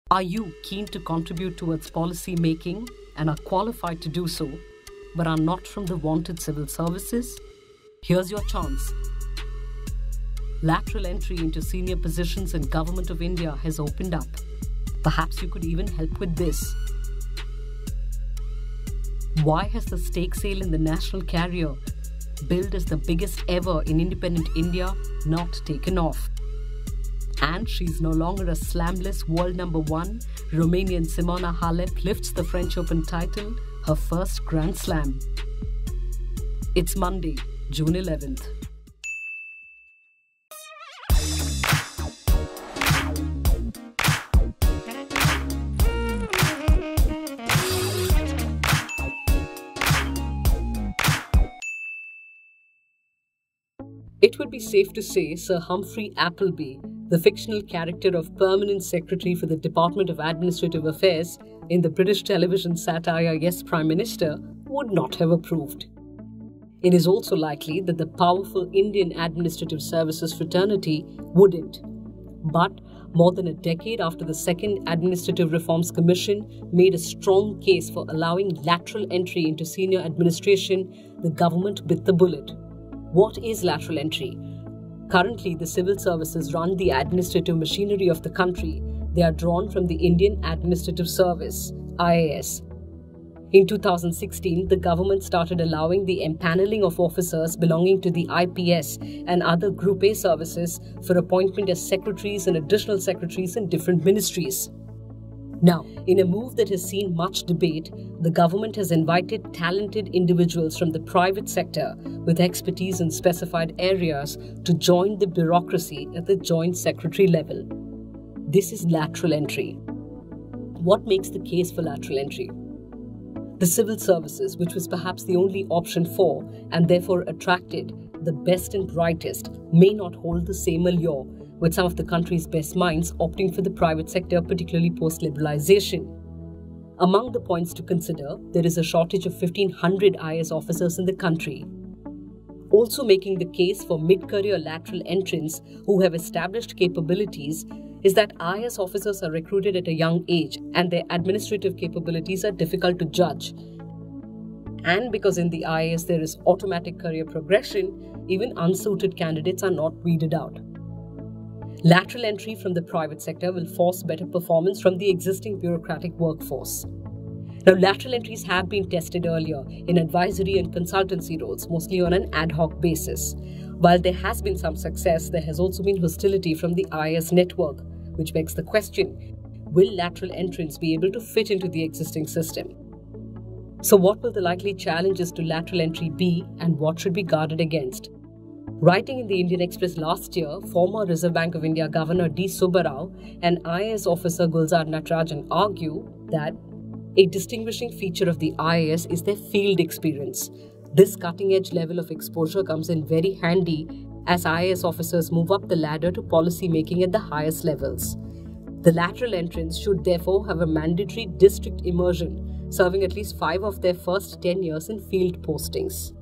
Are you keen to contribute towards policy making and are qualified to do so, but are not from the wanted civil services? Here's your chance. Lateral entry into senior positions in Government of India has opened up. Perhaps you could even help with this. Why has the stake sale in the national carrier, billed as the biggest ever in independent India, not taken off? And she's no longer a slamless world number one. Romanian Simona Halep lifts the French Open title, her first Grand Slam. It's Monday, June 11th. It would be safe to say Sir Humphrey Appleby, the fictional character of Permanent Secretary for the Department of Administrative Affairs in the British television satire Yes Prime Minister, would not have approved. It is also likely that the powerful Indian Administrative Services fraternity wouldn't. But more than a decade after the Second Administrative Reforms Commission made a strong case for allowing lateral entry into senior administration, the government bit the bullet. What is lateral entry? Currently, the civil services run the administrative machinery of the country. They are drawn from the Indian Administrative Service, IAS. In 2016, the government started allowing the empaneling of officers belonging to the IPS and other Group A services for appointment as secretaries and additional secretaries in different ministries. Now, in a move that has seen much debate, the government has invited talented individuals from the private sector with expertise in specified areas to join the bureaucracy at the joint secretary level. This is lateral entry. What makes the case for lateral entry? The civil services, which was perhaps the only option for, and therefore attracted, the best and brightest, may not hold the same allure, with some of the country's best minds opting for the private sector, particularly post-liberalization. Among the points to consider, there is a shortage of 1,500 IAS officers in the country. Also making the case for mid-career lateral entrants who have established capabilities is that IAS officers are recruited at a young age and their administrative capabilities are difficult to judge. And because in the IAS there is automatic career progression, even unsuited candidates are not weeded out. Lateral entry from the private sector will force better performance from the existing bureaucratic workforce. Now, lateral entries have been tested earlier in advisory and consultancy roles, mostly on an ad hoc basis. While there has been some success, there has also been hostility from the IAS network, which begs the question, will lateral entrants be able to fit into the existing system? So what will the likely challenges to lateral entry be, and what should be guarded against? Writing in the Indian Express last year, former Reserve Bank of India Governor D. Subbarao and IAS officer Gulzar Natarajan argue that a distinguishing feature of the IAS is their field experience. This cutting-edge level of exposure comes in very handy as IAS officers move up the ladder to policy making at the highest levels. The lateral entrants should therefore have a mandatory district immersion, serving at least 5 of their first 10 years in field postings.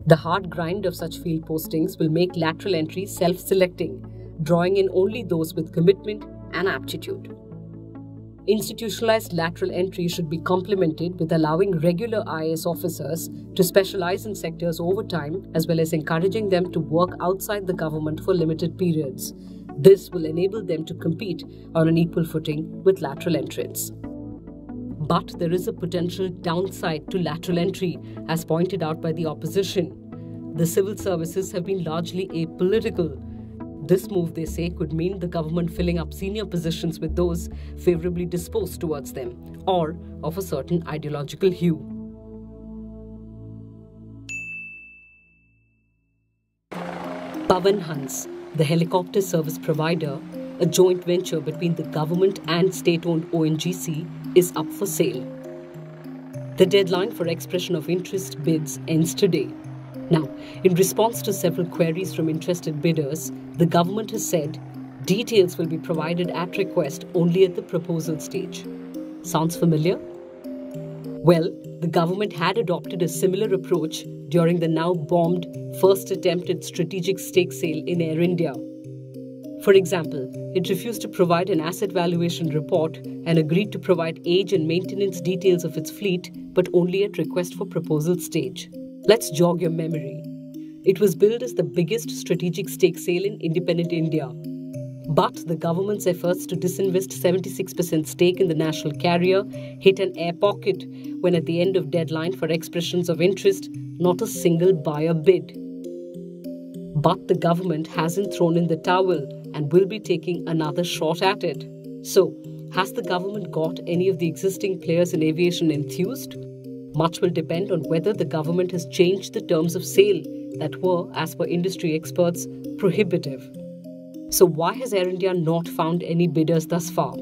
The hard grind of such field postings will make lateral entry self-selecting, drawing in only those with commitment and aptitude. Institutionalized lateral entry should be complemented with allowing regular IAS officers to specialize in sectors over time, as well as encouraging them to work outside the government for limited periods. This will enable them to compete on an equal footing with lateral entrants. But there is a potential downside to lateral entry, as pointed out by the opposition. The civil services have been largely apolitical. This move, they say, could mean the government filling up senior positions with those favourably disposed towards them, or of a certain ideological hue. Pawan Hans, the helicopter service provider, a joint venture between the government and state-owned ONGC, is up for sale. The deadline for expression of interest bids ends today. Now, in response to several queries from interested bidders, the government has said details will be provided at request only at the proposal stage. Sounds familiar? Well, the government had adopted a similar approach during the now bombed first attempt at strategic stake sale in Air India. For example, it refused to provide an asset valuation report and agreed to provide age and maintenance details of its fleet, but only at request for proposal stage. Let's jog your memory. It was billed as the biggest strategic stake sale in independent India. But the government's efforts to disinvest 76% stake in the national carrier hit an air pocket when at the end of deadline for expressions of interest, not a single buyer bid. But the government hasn't thrown in the towel and will be taking another shot at it. So, has the government got any of the existing players in aviation enthused? Much will depend on whether the government has changed the terms of sale that were, as per industry experts, prohibitive. So why has Air India not found any bidders thus far?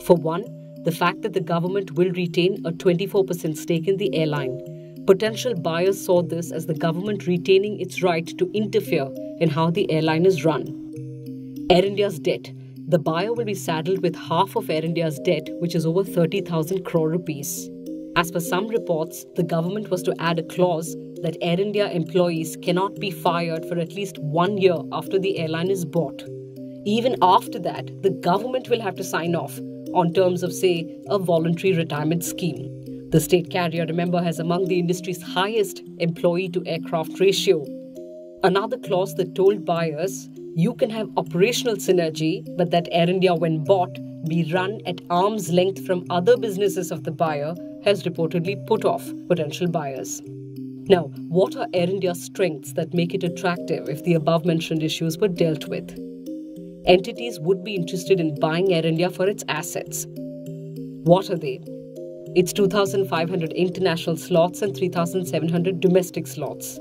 For one, the fact that the government will retain a 24% stake in the airline. Potential buyers saw this as the government retaining its right to interfere in how the airline is run. Air India's debt. The buyer will be saddled with half of Air India's debt, which is over 30,000 crore rupees. As per some reports, the government was to add a clause that Air India employees cannot be fired for at least 1 year after the airline is bought. Even after that, the government will have to sign off on terms of, say, a voluntary retirement scheme. The state carrier, remember, has among the industry's highest employee-to-aircraft ratio. Another clause that told buyers, you can have operational synergy, but that Air India, when bought, be run at arm's length from other businesses of the buyer, has reportedly put off potential buyers. Now, what are Air India's strengths that make it attractive if the above-mentioned issues were dealt with? Entities would be interested in buying Air India for its assets. What are they? It's 2,500 international slots and 3,700 domestic slots.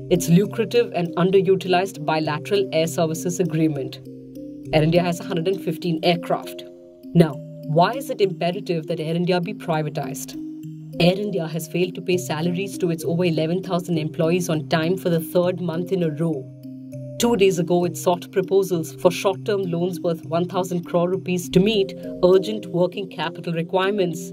It's lucrative and underutilized bilateral air services agreement. Air India has 115 aircraft. Now, why is it imperative that Air India be privatized? Air India has failed to pay salaries to its over 11,000 employees on time for the third month in a row. 2 days ago, it sought proposals for short-term loans worth 1,000 crore rupees to meet urgent working capital requirements.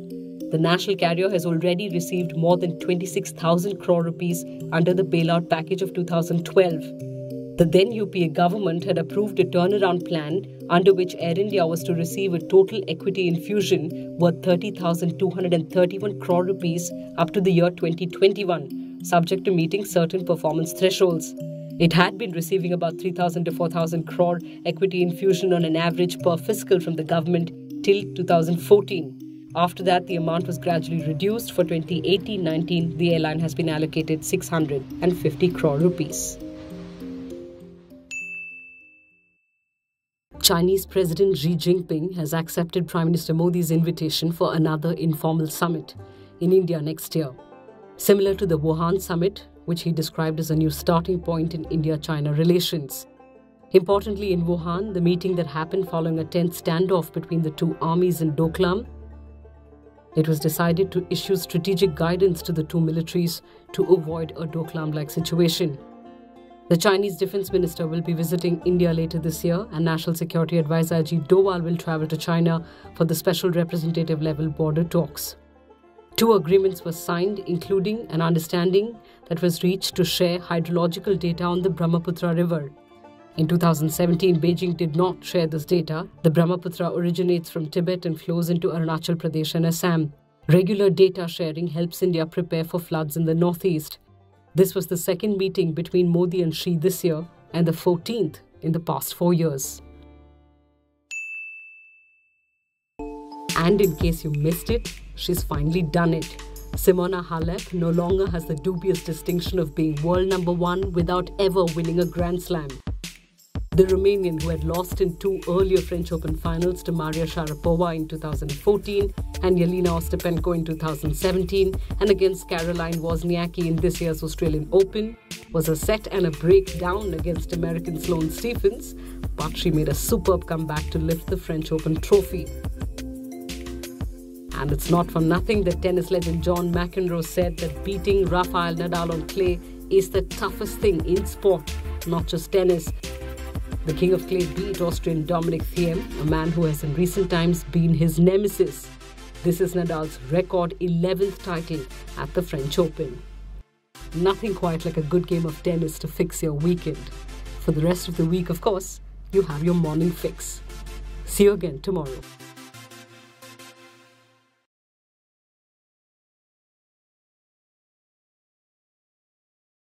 The national carrier has already received more than 26,000 crore rupees under the bailout package of 2012. The then UPA government had approved a turnaround plan under which Air India was to receive a total equity infusion worth 30,231 crore rupees up to the year 2021, subject to meeting certain performance thresholds. It had been receiving about 3,000 to 4,000 crore equity infusion on an average per fiscal from the government till 2014. After that, the amount was gradually reduced. For 2018-19, the airline has been allocated 650 crore rupees. Chinese President Xi Jinping has accepted Prime Minister Modi's invitation for another informal summit in India next year. Similar to the Wuhan summit, which he described as a new starting point in India-China relations. Importantly, in Wuhan, the meeting that happened following a tense standoff between the two armies in Doklam, it was decided to issue strategic guidance to the two militaries to avoid a Doklam-like situation. The Chinese Defense Minister will be visiting India later this year, and National Security Advisor Ajit Doval will travel to China for the special representative level border talks. 2 agreements were signed, including an understanding that was reached to share hydrological data on the Brahmaputra River. In 2017, Beijing did not share this data. The Brahmaputra originates from Tibet and flows into Arunachal Pradesh and Assam. Regular data sharing helps India prepare for floods in the northeast. This was the second meeting between Modi and Xi this year and the 14th in the past 4 years. And in case you missed it, she's finally done it. Simona Halep no longer has the dubious distinction of being world number 1 without ever winning a Grand Slam. The Romanian, who had lost in 2 earlier French Open finals to Maria Sharapova in 2014 and Jelena Ostapenko in 2017 and against Caroline Wozniacki in this year's Australian Open, was a set and a break down against American Sloane Stephens, but she made a superb comeback to lift the French Open trophy. And it's not for nothing that tennis legend John McEnroe said that beating Rafael Nadal on clay is the toughest thing in sport, not just tennis. The king of clay beat Austrian Dominic Thiem, a man who has in recent times been his nemesis. This is Nadal's record 11th title at the French Open. Nothing quite like a good game of tennis to fix your weekend. For the rest of the week, of course, you have your morning fix. See you again tomorrow.